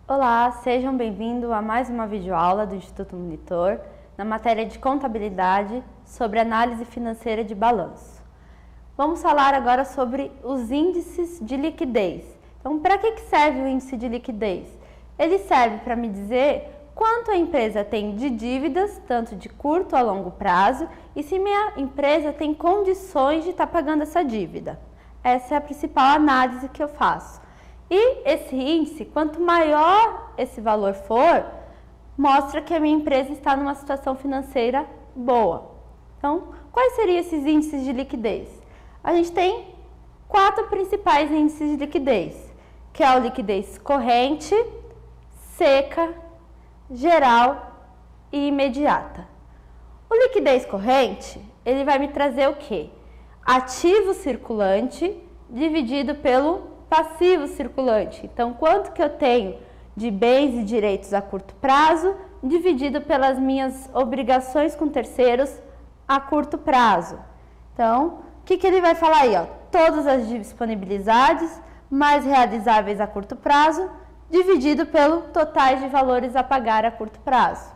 Olá, sejam bem-vindos a mais uma videoaula do Instituto Monitor na matéria de contabilidade sobre análise financeira de balanço. Vamos falar agora sobre os índices de liquidez. Então, para que serve o índice de liquidez? Ele serve para me dizer quanto a empresa tem de dívidas, tanto de curto a longo prazo, e se minha empresa tem condições de estar pagando essa dívida. Essa é a principal análise que eu faço. E esse índice, quanto maior esse valor for, mostra que a minha empresa está numa situação financeira boa. Então, quais seriam esses índices de liquidez? A gente tem 4 principais índices de liquidez, que é o liquidez corrente, seca, geral e imediata. O liquidez corrente, ele vai me trazer o quê? Ativo circulante dividido pelo passivo circulante. Então, quanto que eu tenho de bens e direitos a curto prazo, dividido pelas minhas obrigações com terceiros a curto prazo. Então, o que ele vai falar aí? Todas as disponibilidades mais realizáveis a curto prazo, dividido pelo totais de valores a pagar a curto prazo.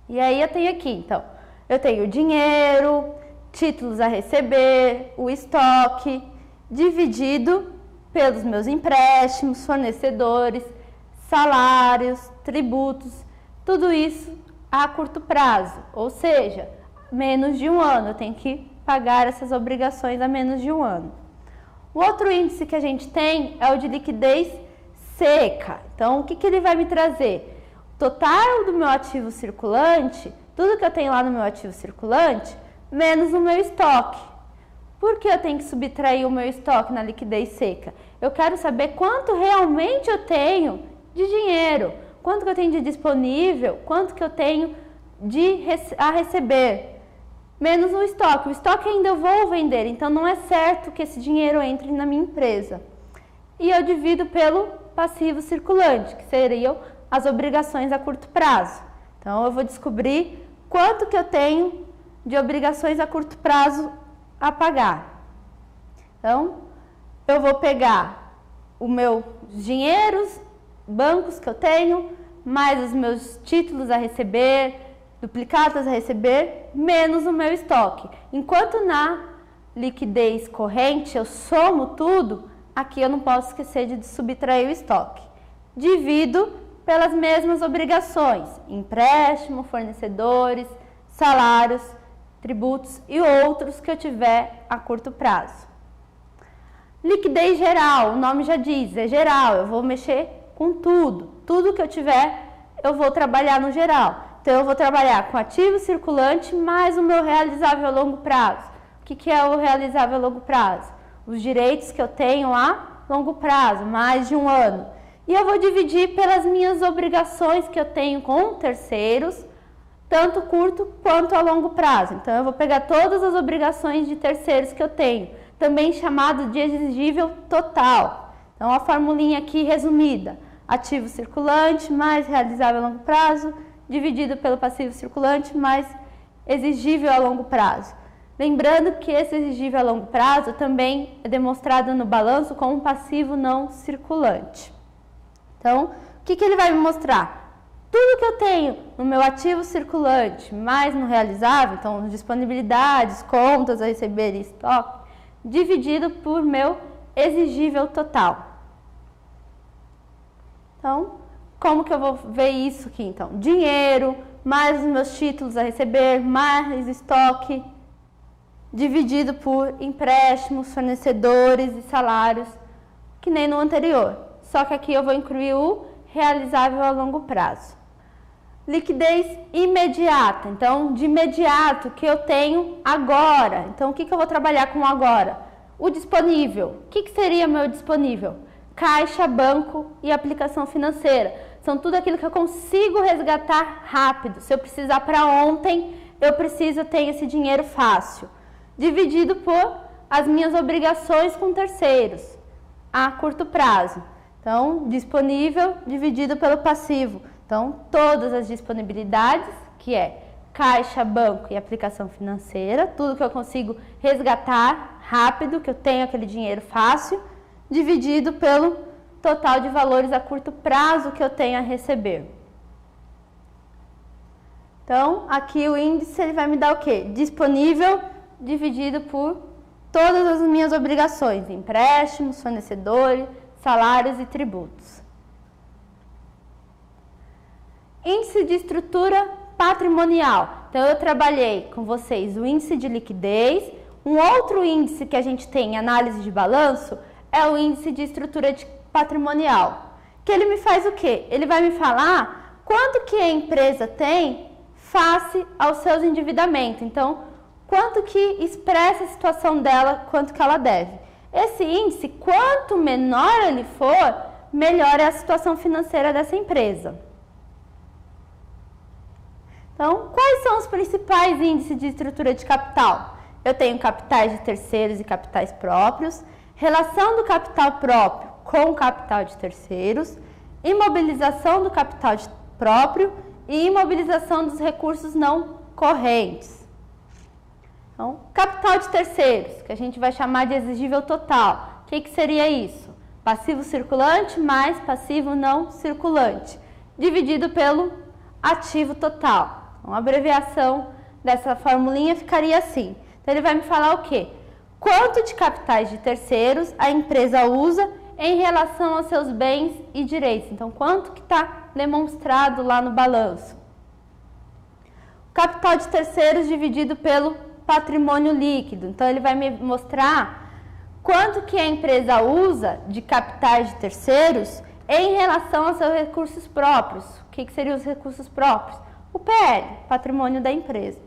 E aí eu tenho aqui, então, eu tenho dinheiro, títulos a receber, o estoque, dividido pelos meus empréstimos, fornecedores, salários, tributos, tudo isso a curto prazo, ou seja, menos de um ano, eu tenho que pagar essas obrigações a menos de um ano. O outro índice que a gente tem é o de liquidez seca. Então, o que ele vai me trazer? O total do meu ativo circulante, tudo que eu tenho lá no meu ativo circulante, menos o meu estoque. Por que eu tenho que subtrair o meu estoque na liquidez seca? Eu quero saber quanto realmente eu tenho de dinheiro, quanto que eu tenho de disponível, quanto que eu tenho a receber, menos o estoque. O estoque ainda eu vou vender, então não é certo que esse dinheiro entre na minha empresa. E eu divido pelo passivo circulante, que seriam as obrigações a curto prazo. Então eu vou descobrir quanto que eu tenho de obrigações a curto prazo a pagar. Então, eu vou pegar os meus dinheiros, bancos que eu tenho, mais os meus títulos a receber, duplicatas a receber, menos o meu estoque. Enquanto na liquidez corrente eu somo tudo, aqui eu não posso esquecer de subtrair o estoque. Divido pelas mesmas obrigações, empréstimo, fornecedores, salários, tributos e outros que eu tiver a curto prazo. Liquidez geral, o nome já diz, é geral, eu vou mexer com tudo. Tudo que eu tiver, eu vou trabalhar no geral. Então, eu vou trabalhar com ativo circulante mais o meu realizável a longo prazo. O que é o realizável a longo prazo? Os direitos que eu tenho a longo prazo, mais de um ano. E eu vou dividir pelas minhas obrigações que eu tenho com terceiros, tanto curto quanto a longo prazo. Então, eu vou pegar todas as obrigações de terceiros que eu tenho, também chamado de exigível total. Então, a formulinha aqui resumida: ativo circulante mais realizável a longo prazo, dividido pelo passivo circulante mais exigível a longo prazo. Lembrando que esse exigível a longo prazo também é demonstrado no balanço como um passivo não circulante. Então, o que ele vai me mostrar? Tudo que eu tenho no meu ativo circulante, mais no realizável, então disponibilidades, contas a receber e estoque, dividido por meu exigível total. Então, como que eu vou ver isso aqui? Então, dinheiro, mais os meus títulos a receber, mais estoque, dividido por empréstimos, fornecedores e salários, que nem no anterior. Só que aqui eu vou incluir o realizável a longo prazo. Liquidez imediata, então de imediato que eu tenho agora. Então o que eu vou trabalhar com agora? O disponível. O que seria meu disponível? Caixa, banco e aplicação financeira. São tudo aquilo que eu consigo resgatar rápido. Se eu precisar para ontem, eu preciso ter esse dinheiro fácil. Dividido por as minhas obrigações com terceiros a curto prazo. Então, disponível dividido pelo passivo. Então, todas as disponibilidades, que é caixa, banco e aplicação financeira, tudo que eu consigo resgatar rápido, que eu tenho aquele dinheiro fácil, dividido pelo total de valores a curto prazo que eu tenho a receber. Então, aqui o índice ele vai me dar o quê? Disponível dividido por todas as minhas obrigações, empréstimos, fornecedores, salários e tributos. Índice de estrutura patrimonial. Então, eu trabalhei com vocês o índice de liquidez. Um outro índice que a gente tem em análise de balanço é o índice de estrutura patrimonial. Que ele me faz o quê? Ele vai me falar quanto que a empresa tem face aos seus endividamentos. Então, quanto que expressa a situação dela, quanto que ela deve. Esse índice, quanto menor ele for, melhor é a situação financeira dessa empresa. Então, quais são os principais índices de estrutura de capital? Eu tenho capitais de terceiros e capitais próprios, relação do capital próprio com o capital de terceiros, imobilização do capital próprio e imobilização dos recursos não correntes. Então, capital de terceiros, que a gente vai chamar de exigível total. O que seria isso? Passivo circulante mais passivo não circulante, dividido pelo ativo total. Então, a abreviação dessa formulinha ficaria assim. Então, ele vai me falar o quê? Quanto de capitais de terceiros a empresa usa em relação aos seus bens e direitos. Então, quanto que está demonstrado lá no balanço? Capital de terceiros dividido pelo patrimônio líquido. Então, ele vai me mostrar quanto que a empresa usa de capitais de terceiros em relação aos seus recursos próprios. O que seriam os recursos próprios? O PL, patrimônio da empresa.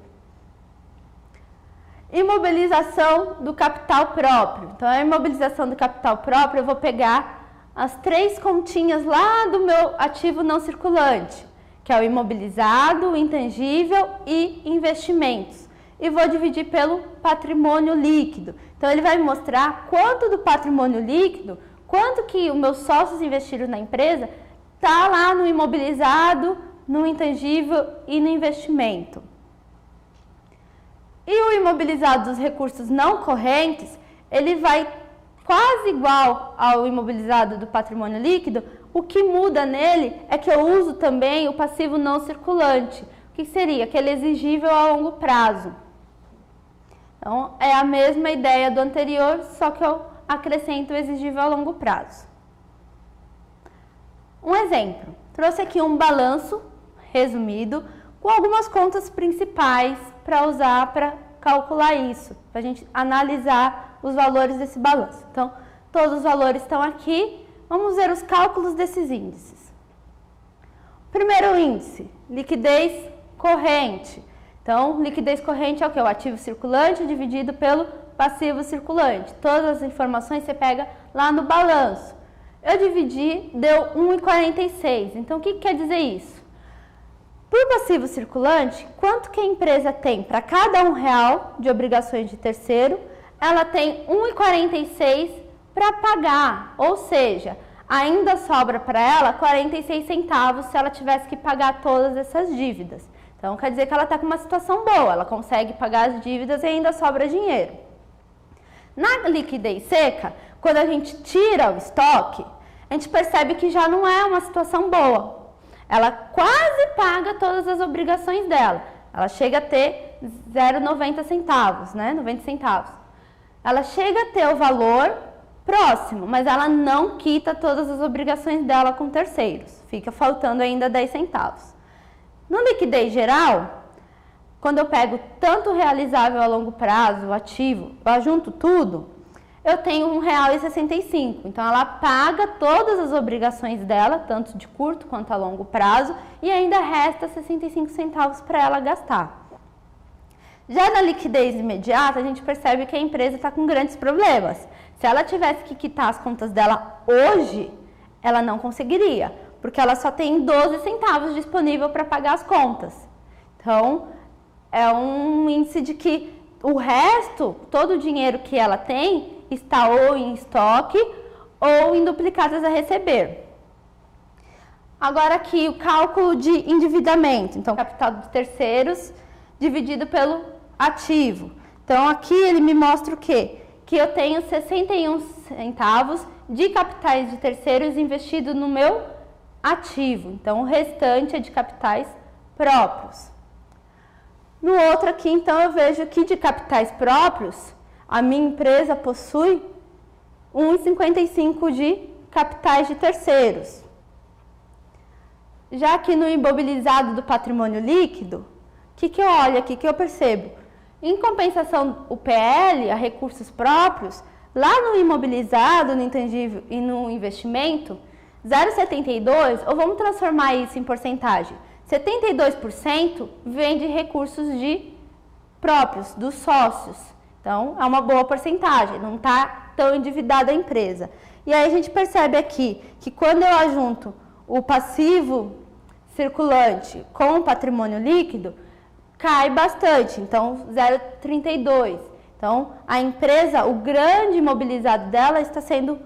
Imobilização do capital próprio. Então, a imobilização do capital próprio, eu vou pegar as 3 continhas lá do meu ativo não circulante, que é o imobilizado, o intangível e investimentos. E vou dividir pelo patrimônio líquido. Então, ele vai me mostrar quanto do patrimônio líquido, quanto que os meus sócios investiram na empresa, está lá no imobilizado, no intangível e no investimento. E o imobilizado dos recursos não correntes, ele vai quase igual ao imobilizado do patrimônio líquido. O que muda nele é que eu uso também o passivo não circulante. O que seria? Aquele exigível a longo prazo. Então, é a mesma ideia do anterior, só que eu acrescento o exigível a longo prazo. Um exemplo. Trouxe aqui um balanço resumido com algumas contas principais para usar para calcular isso, para a gente analisar os valores desse balanço. Então, todos os valores estão aqui. Vamos ver os cálculos desses índices. Primeiro índice, liquidez corrente. Então, liquidez corrente é o que? O ativo circulante dividido pelo passivo circulante. Todas as informações você pega lá no balanço. Eu dividi, deu 1,46. Então, o que quer dizer isso? Por passivo circulante, quanto que a empresa tem para cada R$1 de obrigações de terceiro? Ela tem 1,46 para pagar, ou seja, ainda sobra para ela 46 centavos se ela tivesse que pagar todas essas dívidas. Então, quer dizer que ela está com uma situação boa, ela consegue pagar as dívidas e ainda sobra dinheiro. Na liquidez seca, quando a gente tira o estoque, a gente percebe que já não é uma situação boa. Ela quase paga todas as obrigações dela. Ela chega a ter 0,90 centavos, né? 90 centavos. Ela chega a ter o valor próximo, mas ela não quita todas as obrigações dela com terceiros. Fica faltando ainda 10 centavos. No liquidez geral, quando eu pego tanto o realizável a longo prazo, o ativo, eu ajunto tudo, eu tenho R$1,65. Então, ela paga todas as obrigações dela, tanto de curto quanto a longo prazo, e ainda resta 65 centavos para ela gastar. Já na liquidez imediata, a gente percebe que a empresa está com grandes problemas. Se ela tivesse que quitar as contas dela hoje, ela não conseguiria, porque ela só tem 12 centavos disponível para pagar as contas. Então, é um índice de que o resto, todo o dinheiro que ela tem, está ou em estoque ou em duplicadas a receber. Agora aqui o cálculo de endividamento. Então, capital de terceiros dividido pelo ativo. Então, aqui ele me mostra o quê? Que eu tenho 61 centavos de capitais de terceiros investido no meu ativo. Então, o restante é de capitais próprios. No outro aqui, então, eu vejo que de capitais próprios, a minha empresa possui 1,55 de capitais de terceiros. Já aqui no imobilizado do patrimônio líquido, o que eu olho aqui, que eu percebo? Em compensação, o PL, a recursos próprios, lá no imobilizado, no intangível e no investimento, 0,72, ou vamos transformar isso em porcentagem, 72% vem de recursos próprios, dos sócios. Então, é uma boa porcentagem, não está tão endividada a empresa. E aí a gente percebe aqui que quando eu ajunto o passivo circulante com o patrimônio líquido, cai bastante, então 0,32. Então, a empresa, o grande imobilizado dela está sendo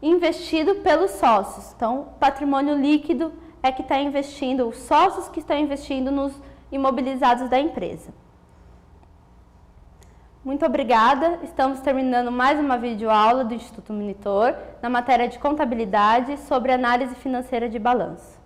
investido pelos sócios. Então, patrimônio líquido é que está investindo, os sócios que estão investindo nos imobilizados da empresa. Muito obrigada. Estamos terminando mais uma videoaula do Instituto Monitor na matéria de contabilidade sobre análise financeira de balanço.